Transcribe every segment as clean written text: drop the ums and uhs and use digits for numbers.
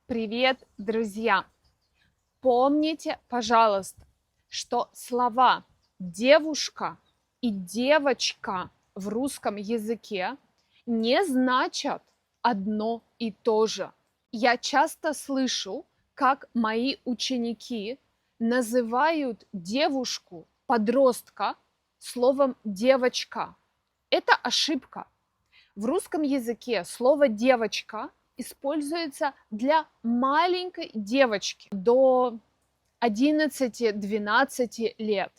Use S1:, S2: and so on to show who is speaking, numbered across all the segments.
S1: Привет, друзья! Помните, пожалуйста, что слова девушка и девочка в русском языке не значат одно и то же. Я часто слышу, как мои ученики называют девушку, подростка, словом девочка. Это ошибка. В русском языке слово девочка используется для маленькой девочки до 11-12 лет.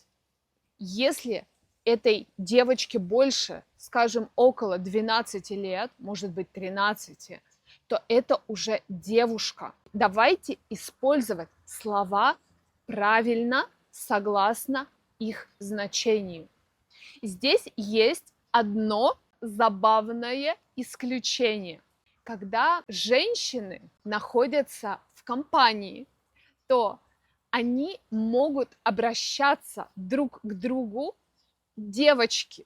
S1: Если этой девочке больше, скажем, около 12 лет, может быть 13, то это уже девушка. Давайте использовать слова правильно, согласно их значению. Здесь есть одно забавное исключение. Когда женщины находятся в компании, то они могут обращаться друг к другу девочки.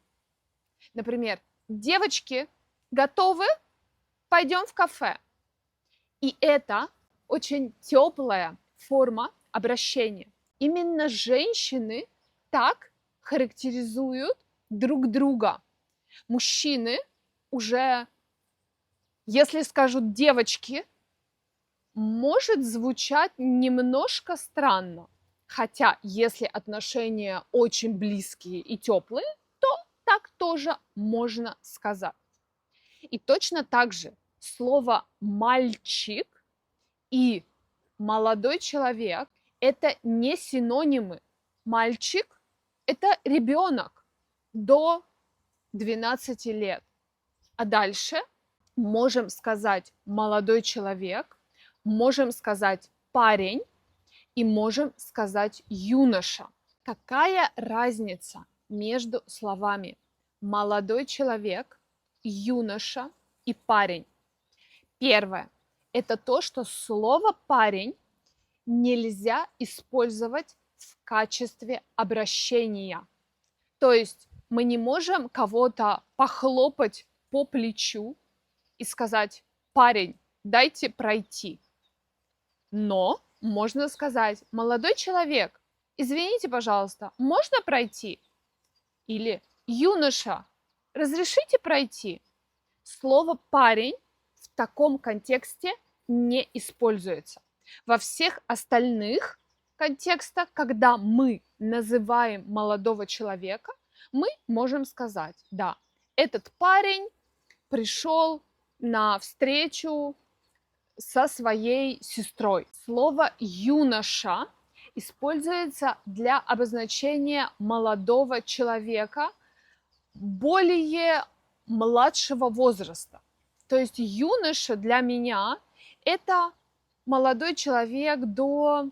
S1: Например, девочки, готовы? Пойдем в кафе. И это очень теплая форма обращения. Именно женщины так характеризуют друг друга. Мужчины уже, если скажут девочки, может звучать немножко странно. Хотя, если отношения очень близкие и теплые, то так тоже можно сказать. И точно так же слово «мальчик» и «молодой человек» – это не синонимы. Мальчик – это ребенок до 12 лет. А дальше можем сказать молодой человек, можем сказать парень и можем сказать юноша. Какая разница между словами молодой человек, юноша и парень? Первое – это то, что слово парень нельзя использовать в качестве обращения. То есть мы не можем кого-то похлопать по плечу и сказать: парень, дайте пройти. Но можно сказать: молодой человек, извините, пожалуйста, можно пройти? Или юноша, разрешите пройти? Слово парень в таком контексте не используется. Во всех остальных контекстах, когда мы называем молодого человека, мы можем сказать: да, этот парень пришел на встречу со своей сестрой. Слово юноша используется для обозначения молодого человека более младшего возраста. То есть юноша для меня это молодой человек до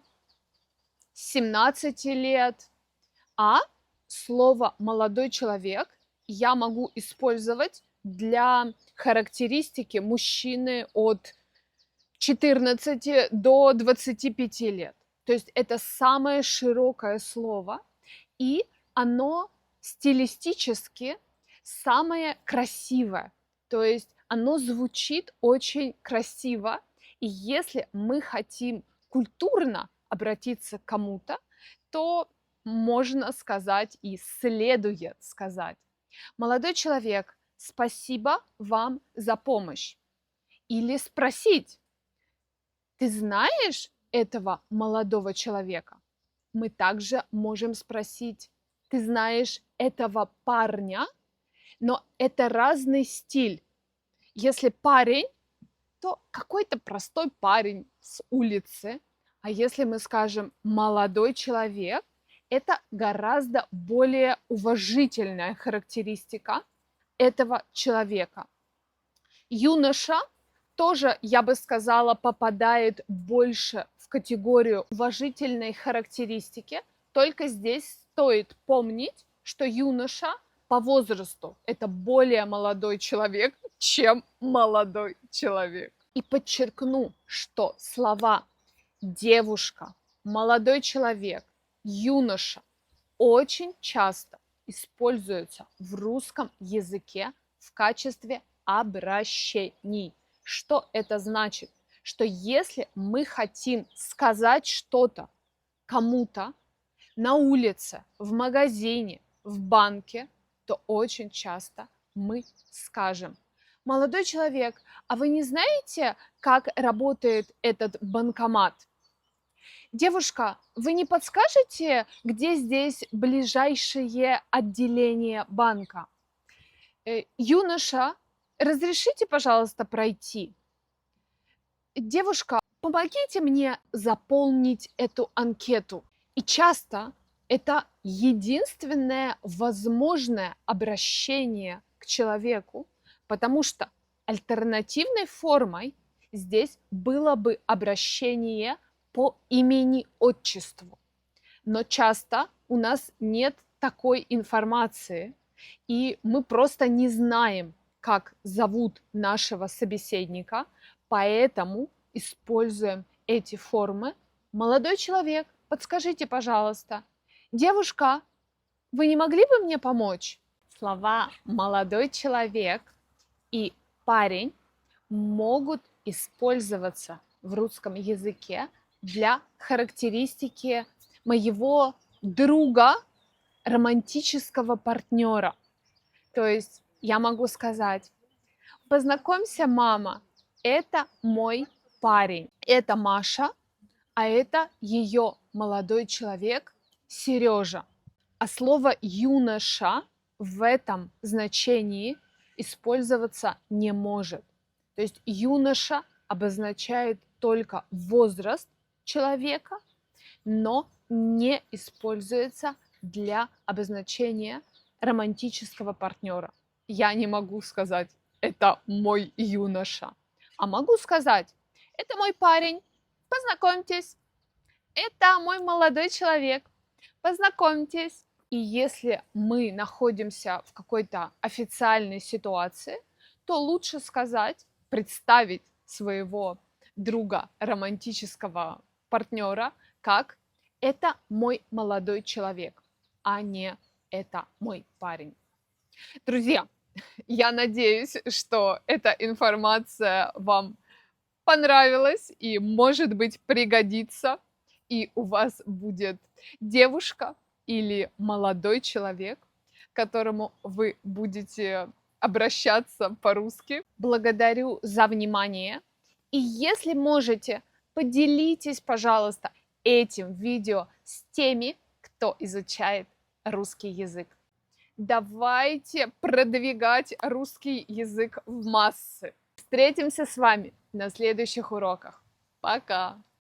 S1: 17 лет, а слово «молодой человек» я могу использовать для характеристики мужчины от 14 до 25 лет. То есть это самое широкое слово, и оно стилистически самое красивое. То есть оно звучит очень красиво, и если мы хотим культурно обратиться к кому-то, то можно сказать и следует сказать: молодой человек, спасибо вам за помощь. Или спросить: ты знаешь этого молодого человека? Мы также можем спросить: ты знаешь этого парня? Но это разный стиль. Если парень, то какой-то простой парень с улицы. А если мы скажем молодой человек, это гораздо более уважительная характеристика этого человека. Юноша тоже, я бы сказала, попадает больше в категорию уважительной характеристики, только здесь стоит помнить, что юноша по возрасту это более молодой человек, чем молодой человек. И подчеркну, что слова девушка, молодой человек, юноша очень часто используются в русском языке в качестве обращений. Что это значит? что если мы хотим сказать что-то кому-то на улице, в магазине, в банке, то очень часто мы скажем: молодой человек, а вы не знаете, как работает этот банкомат? Девушка, вы не подскажете, где здесь ближайшее отделение банка? Юноша, разрешите, пожалуйста, пройти? Девушка, помогите мне заполнить эту анкету. И часто это единственное возможное обращение к человеку, потому что альтернативной формой здесь было бы обращение по имени-отчеству. Но часто у нас нет такой информации, и мы просто не знаем, как зовут нашего собеседника, поэтому используем эти формы. Молодой человек, подскажите, пожалуйста. Девушка, вы не могли бы мне помочь? Слова «молодой человек» и «парень» могут использоваться в русском языке для характеристики моего друга, романтического партнера. То есть я могу сказать: познакомься, мама, это мой парень, это Маша, а это ее молодой человек Сережа. А слово юноша в этом значении использоваться не может. То есть юноша обозначает только возраст человека, но не используется для обозначения романтического партнера. Я не могу сказать: это мой юноша, а могу сказать: это мой парень, познакомьтесь, это мой молодой человек, познакомьтесь. И если мы находимся в какой-то официальной ситуации, то лучше сказать, представить своего друга, романтического партнера, как это мой молодой человек, а не это мой парень. Друзья, я надеюсь, что эта информация вам понравилась и, может быть, пригодится, и у вас будет девушка или молодой человек, к которому вы будете обращаться по-русски. Благодарю за внимание. И если можете, поделитесь, пожалуйста, этим видео с теми, кто изучает русский язык. Давайте продвигать русский язык в массы. Встретимся с вами на следующих уроках. Пока!